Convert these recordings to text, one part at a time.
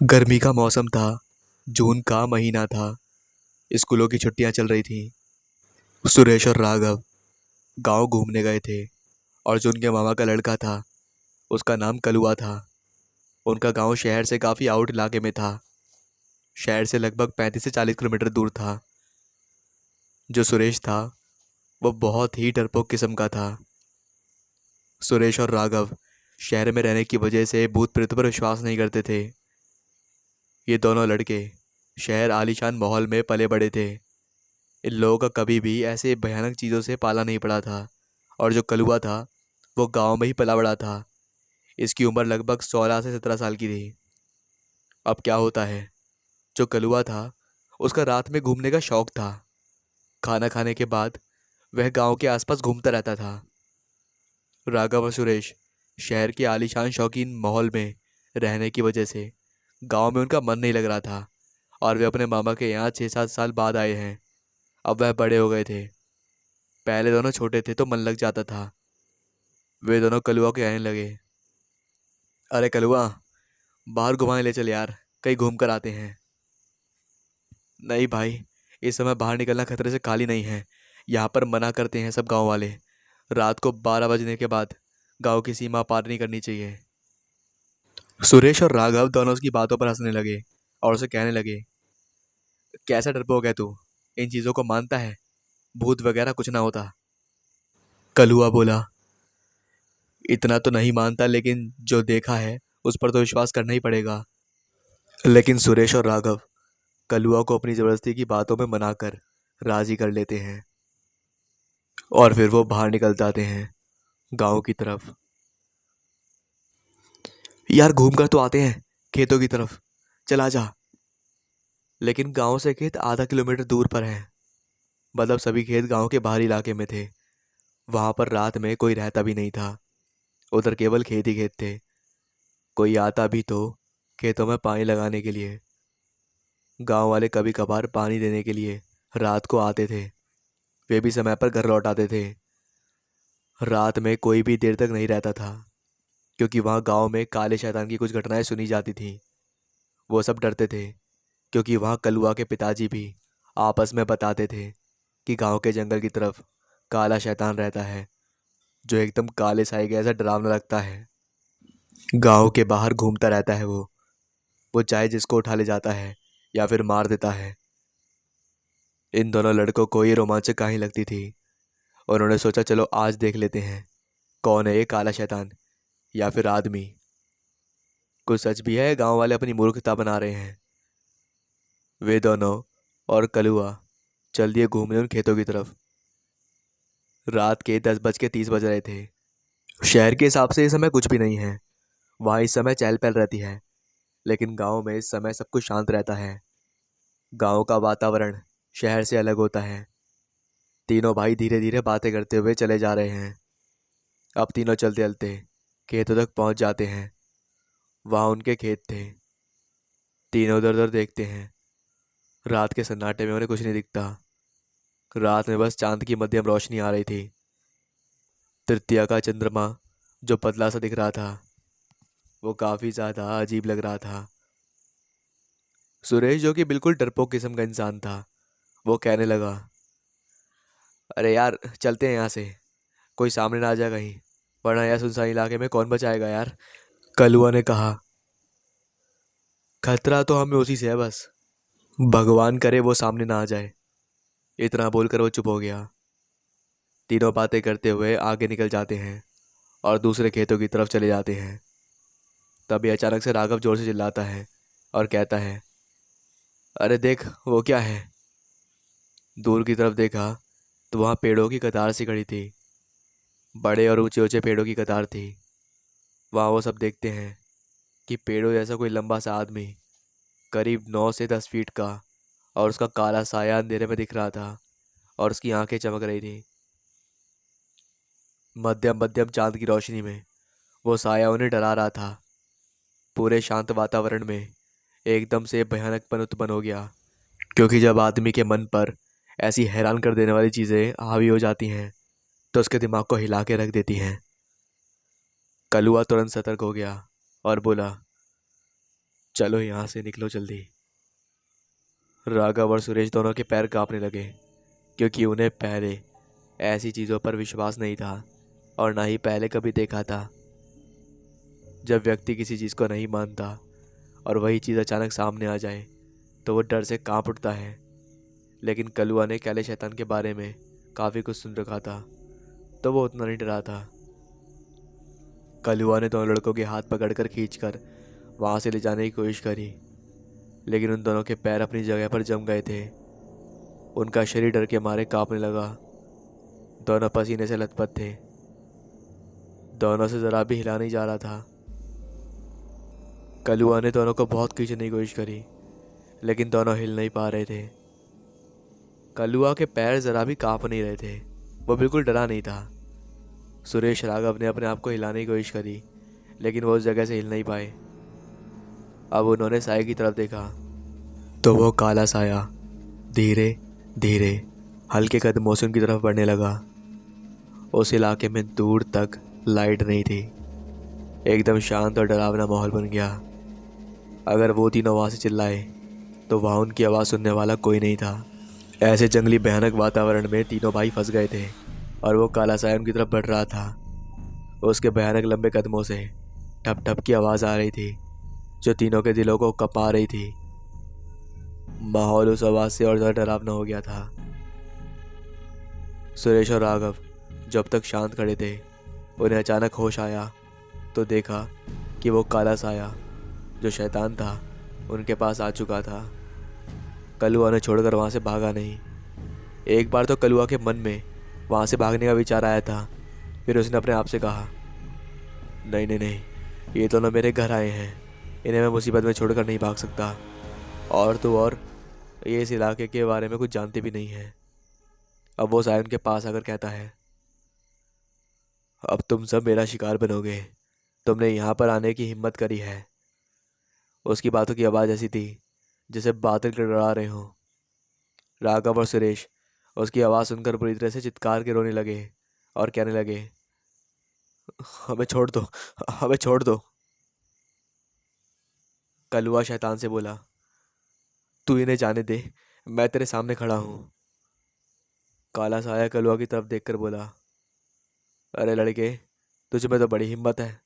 गर्मी का मौसम था। जून का महीना था। स्कूलों की छुट्टियां चल रही थीं। सुरेश और राघव गांव घूमने गए थे और जो उनके मामा का लड़का था उसका नाम कलुआ था। उनका गांव शहर से काफ़ी आउट इलाके में था। शहर से लगभग 35 से 40 किलोमीटर दूर था। जो सुरेश था वो बहुत ही डरपोक किस्म का था। सुरेश और राघव शहर में रहने की वजह से भूत प्रेत पर विश्वास नहीं करते थे। ये दोनों लड़के शहर आलीशान माहौल में पले बड़े थे। इन लोगों का कभी भी ऐसे भयानक चीज़ों से पाला नहीं पड़ा था। और जो कलुआ था वो गांव में ही पला बड़ा था। इसकी उम्र लगभग 16 से 17 साल की थी। अब क्या होता है, जो कलुआ था उसका रात में घूमने का शौक था। खाना खाने के बाद वह गांव के आसपास घूमता रहता था। राघव और सुरेश शहर के आलीशान शौकीन माहौल में रहने की वजह से गांव में उनका मन नहीं लग रहा था। और वे अपने मामा के यहाँ 6-7 साल बाद आए हैं। अब वह बड़े हो गए थे। पहले दोनों छोटे थे तो मन लग जाता था। वे दोनों कलुआ के कहने लगे, अरे कलुआ, बाहर घुमाने ले चल यार, कहीं घूम कर आते हैं। नहीं भाई, इस समय बाहर निकलना खतरे से खाली नहीं है। यहाँ पर मना करते हैं सब गांव वाले। रात को 12 बजने के बाद गांव की सीमा पार नहीं करनी चाहिए। सुरेश और राघव दोनों उसकी बातों पर हंसने लगे और उसे कहने लगे, कैसा डरपोक है तू, इन चीज़ों को मानता है? भूत वगैरह कुछ ना होता। कलुआ बोला, इतना तो नहीं मानता, लेकिन जो देखा है उस पर तो विश्वास करना ही पड़ेगा। लेकिन सुरेश और राघव कलुआ को अपनी जबरदस्ती की बातों में मनाकर राजी कर लेते हैं और फिर वो बाहर निकल जाते हैं गांव की तरफ। यार घूम कर तो आते हैं खेतों की तरफ, चला जा। लेकिन गांव से खेत आधा किलोमीटर दूर पर है। मतलब सभी खेत गांव के बाहरी इलाके में थे। वहां पर रात में कोई रहता भी नहीं था। उधर केवल खेत ही खेत थे। कोई आता भी तो खेतों में पानी लगाने के लिए। गांव वाले कभी कभार पानी देने के लिए रात को आते थे। वे भी समय पर घर लौट आते थे। रात में कोई भी देर तक नहीं रहता था, क्योंकि वहाँ गांव में काले शैतान की कुछ घटनाएं सुनी जाती थीं। वो सब डरते थे, क्योंकि वहाँ कलुआ के पिताजी भी आपस में बताते थे कि गांव के जंगल की तरफ काला शैतान रहता है, जो एकदम काले साए के ऐसा डरावना लगता है। गांव के बाहर घूमता रहता है वो चाहे जिसको उठा ले जाता है या फिर मार देता है। इन दोनों लड़कों को ये रोमांचक कहानी लगती थी। उन्होंने सोचा, चलो आज देख लेते हैं कौन है ये काला शैतान या फिर आदमी। कुछ सच भी है, गांव वाले अपनी मूर्खता बना रहे हैं। वे दोनों और कलुआ चल दिए घूमने उन खेतों की तरफ। रात के 10:30 बज रहे थे। शहर के हिसाब से इस समय कुछ भी नहीं है। वहाँ इस समय चहल पहल रहती है, लेकिन गांव में इस समय सब कुछ शांत रहता है। गांव का वातावरण शहर से अलग होता है। तीनों भाई धीरे धीरे बातें करते हुए चले जा रहे हैं। अब तीनों चलते चलते खेतों तक पहुंच जाते हैं। वहाँ उनके खेत थे। तीनों उधर उधर देखते हैं। रात के सन्नाटे में उन्हें कुछ नहीं दिखता। रात में बस चांद की मध्यम रोशनी आ रही थी। तृतीया का चंद्रमा जो पतला सा दिख रहा था वो काफी ज्यादा अजीब लग रहा था। सुरेश, जो कि बिल्कुल डरपोक किस्म का इंसान था, वो कहने लगा, अरे यार चलते हैं यहाँ से, कोई सामने ना आ जाए कहीं, वरना यह सुनसान इलाके में कौन बचाएगा यार। कलुआ ने कहा, खतरा तो हमें उसी से है बस, भगवान करे वो सामने ना आ जाए। इतना बोलकर वो चुप हो गया। तीनों बातें करते हुए आगे निकल जाते हैं और दूसरे खेतों की तरफ चले जाते हैं। तभी अचानक से राघव जोर से चिल्लाता है और कहता है, अरे देख वो क्या है। दूर की तरफ देखा तो वहाँ पेड़ों की कतार सी खड़ी थी। बड़े और ऊंचे ऊंचे पेड़ों की कतार थी। वहाँ वो सब देखते हैं कि पेड़ों जैसा कोई लंबा सा आदमी, करीब 9 से 10 फीट का, और उसका काला साया अंधेरे में दिख रहा था और उसकी आंखें चमक रही थी। मध्यम मध्यम चांद की रोशनी में वो साया उन्हें डरा रहा था। पूरे शांत वातावरण में एकदम से भयानकपन उत्पन्न हो गया, क्योंकि जब आदमी के मन पर ऐसी हैरान कर देने वाली चीज़ें हावी हो जाती हैं तो उसके दिमाग को हिला के रख देती हैं। कलुआ तुरंत सतर्क हो गया और बोला, चलो यहाँ से निकलो जल्दी। राघव और सुरेश दोनों के पैर कांपने लगे, क्योंकि उन्हें पहले ऐसी चीज़ों पर विश्वास नहीं था और ना ही पहले कभी देखा था। जब व्यक्ति किसी चीज़ को नहीं मानता और वही चीज़ अचानक सामने आ जाए तो वो डर से कांप उठता है। लेकिन कलुआ ने काले शैतान के बारे में काफ़ी कुछ सुन रखा था, तो वो उतना नहीं डरा था। कलुआ ने दोनों लड़कों के हाथ पकड़कर खींचकर वहाँ से ले जाने की कोशिश करी, लेकिन उन दोनों के पैर अपनी जगह पर जम गए थे। उनका शरीर डर के मारे कांपने लगा। दोनों पसीने से लथपथ थे। दोनों से ज़रा भी हिला नहीं जा रहा था। कलुआ ने दोनों को बहुत खींचने की कोशिश करी, लेकिन दोनों हिल नहीं पा रहे थे। कलुआ के पैर ज़रा भी कांप नहीं रहे थे। वो बिल्कुल डरा नहीं था। सुरेश राघव ने अपने आप को हिलाने की कोशिश करी, लेकिन वो उस जगह से हिल नहीं पाए। अब उन्होंने साए की तरफ देखा तो वो काला साया धीरे धीरे हल्के कदमों से उनकी तरफ बढ़ने लगा। उस इलाके में दूर तक लाइट नहीं थी। एकदम शांत और डरावना माहौल बन गया। अगर वो तीनों वहाँ से चिल्लाए तो वहाँ उनकी आवाज़ सुनने वाला कोई नहीं था। ऐसे जंगली भयानक वातावरण में तीनों भाई फंस गए थे और वो काला साया उनकी तरफ बढ़ रहा था। उसके भयानक लंबे कदमों से ठप ठप की आवाज़ आ रही थी, जो तीनों के दिलों को कँपा रही थी। माहौल उस आवाज़ से और ज़्यादा डरावना हो गया था। सुरेश और राघव जब तक शांत खड़े थे, उन्हें अचानक होश आया तो देखा कि वो काला साया जो शैतान था उनके पास आ चुका था। कलुआ ने छोड़कर वहाँ से भागा नहीं। एक बार तो कलुआ के मन में वहाँ से भागने का विचार आया था। फिर उसने अपने आप से कहा, नहीं नहीं नहीं, ये दोनों मेरे घर आए हैं, इन्हें मैं मुसीबत में छोड़कर नहीं भाग सकता। और तो और ये इस इलाके के बारे में कुछ जानते भी नहीं हैं। अब वो सायन के पास आकर कहता है, अब तुम सब मेरा शिकार बनोगे। तुमने यहाँ पर आने की हिम्मत करी है। उसकी बातों की आवाज़ ऐसी थी जैसे बादल गड़गड़ा रहे हों। राघव और सुरेश उसकी आवाज़ सुनकर बुरी तरह से चित्कार के रोने लगे और कहने लगे, हमें छोड़ दो, हमें छोड़ दो। कलुआ शैतान से बोला, तू इन्हें जाने दे, मैं तेरे सामने खड़ा हूँ। काला साया कलुआ की तरफ देखकर बोला, अरे लड़के, तुझ में तो बड़ी हिम्मत है,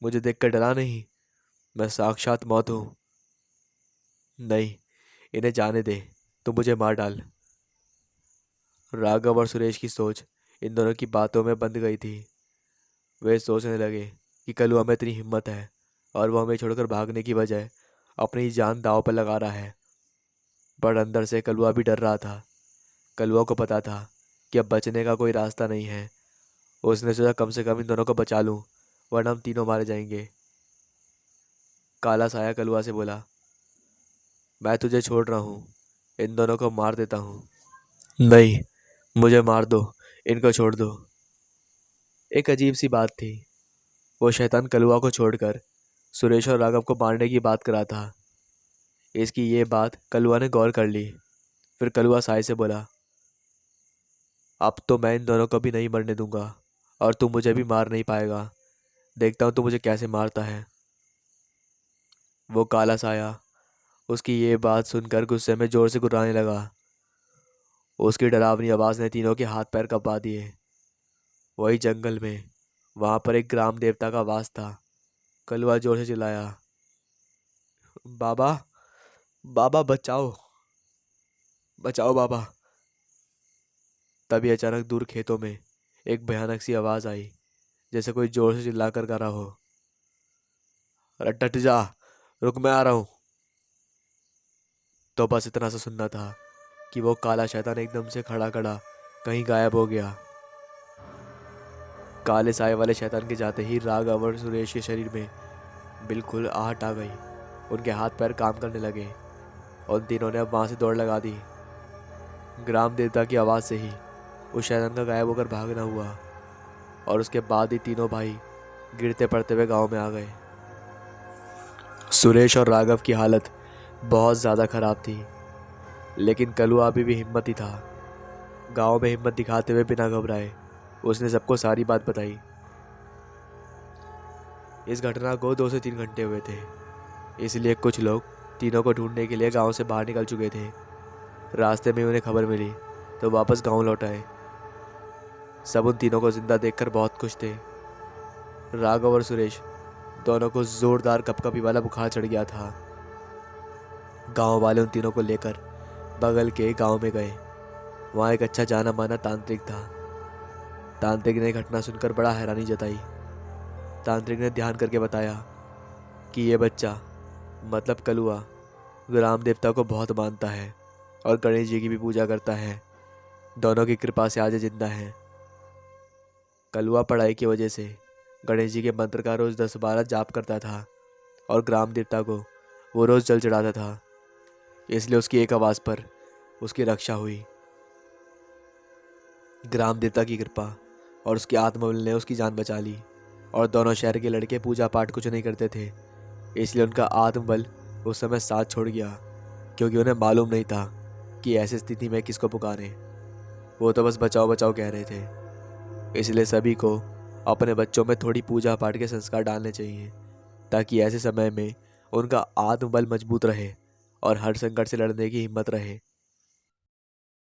मुझे देखकर डरा नहीं, मैं साक्षात मौत हूँ। नहीं, इन्हें जाने दे, तू मुझे मार डाल। राघव और सुरेश की सोच इन दोनों की बातों में बंध गई थी। वे सोचने लगे कि कलुआ में इतनी हिम्मत है और वह हमें छोड़कर भागने की बजाय अपनी जान दांव पर लगा रहा है। पर अंदर से कलुआ भी डर रहा था। कलुआ को पता था कि अब बचने का कोई रास्ता नहीं है। उसने सोचा कम से कम इन दोनों को बचा लूं, वरना हम तीनों मारे जाएंगे। काला साया कलुआ से बोला, मैं तुझे छोड़ रहा हूँ, इन दोनों को मार देता हूँ। नहीं, मुझे मार दो, इनको छोड़ दो। एक अजीब सी बात थी। वो शैतान कलुआ को छोड़कर सुरेश और राघव को मारने की बात कर रहा था। इसकी ये बात कलुआ ने गौर कर ली। फिर कलुआ साय से बोला, अब तो मैं इन दोनों को भी नहीं मरने दूंगा और तू मुझे भी मार नहीं पाएगा। देखता हूँ तू मुझे कैसे मारता है। वो काला साया उसकी ये बात सुनकर गुस्से में जोर से गुर्राने लगा। उसकी डरावनी आवाज़ ने तीनों के हाथ पैर कंपा दिए। वही जंगल में वहाँ पर एक ग्राम देवता का वास था। कलुआ जोर से चिल्लाया, बाबा, बाबा बचाओ, बचाओ बाबा। तभी अचानक दूर खेतों में एक भयानक सी आवाज़ आई, जैसे कोई जोर से चिल्ला कर गा रहा हो, अरे डट जा, रुक मैं आ रहा हूँ। तो बस इतना सा सुनना था कि वो काला शैतान एकदम से खड़ा खड़ा कहीं गायब हो गया। काले साए वाले शैतान के जाते ही राघव और सुरेश के शरीर में बिल्कुल आहट आ गई। उनके हाथ पैर काम करने लगे। उन तीनों ने अब वहाँ से दौड़ लगा दी। ग्राम देवता की आवाज़ से ही उस शैतान का गायब होकर भागना हुआ और उसके बाद ही तीनों भाई गिरते पड़ते हुए गांव में आ गए। सुरेश और राघव की हालत बहुत ज़्यादा खराब थी, लेकिन कलुआ अभी भी हिम्मत ही था। गांव में हिम्मत दिखाते हुए बिना घबराए उसने सबको सारी बात बताई। इस घटना को 2 से 3 घंटे हुए थे। इसलिए कुछ लोग तीनों को ढूंढने के लिए गांव से बाहर निकल चुके थे। रास्ते में उन्हें खबर मिली तो वापस गांव लौट आए। सब उन तीनों को जिंदा देखकर बहुत खुश थे। राघव और सुरेश दोनों को जोरदार कपकपी वाला बुखार चढ़ गया था। गांव वाले उन तीनों को लेकर बगल के गांव में गए। वहाँ एक अच्छा जाना माना तांत्रिक था। तांत्रिक ने घटना सुनकर बड़ा हैरानी जताई। तांत्रिक ने ध्यान करके बताया कि ये बच्चा मतलब कलुआ ग्राम देवता को बहुत मानता है और गणेश जी की भी पूजा करता है। दोनों की कृपा से आज जिंदा है। कलुआ पढ़ाई की वजह से गणेश जी के मंत्र का रोज 10-12 जाप करता था और ग्राम देवता को वो रोज जल चढ़ाता था। इसलिए उसकी एक आवाज़ पर उसकी रक्षा हुई। ग्राम देवता की कृपा और उसके आत्मबल ने उसकी जान बचा ली। और दोनों शहर के लड़के पूजा पाठ कुछ नहीं करते थे, इसलिए उनका आत्मबल उस समय साथ छोड़ गया, क्योंकि उन्हें मालूम नहीं था कि ऐसी स्थिति में किसको पुकारें। वो तो बस बचाओ बचाओ कह रहे थे। इसलिए सभी को अपने बच्चों में थोड़ी पूजा पाठ के संस्कार डालने चाहिए, ताकि ऐसे समय में उनका आत्मबल मजबूत रहे और हर संकट से लड़ने की हिम्मत रहे।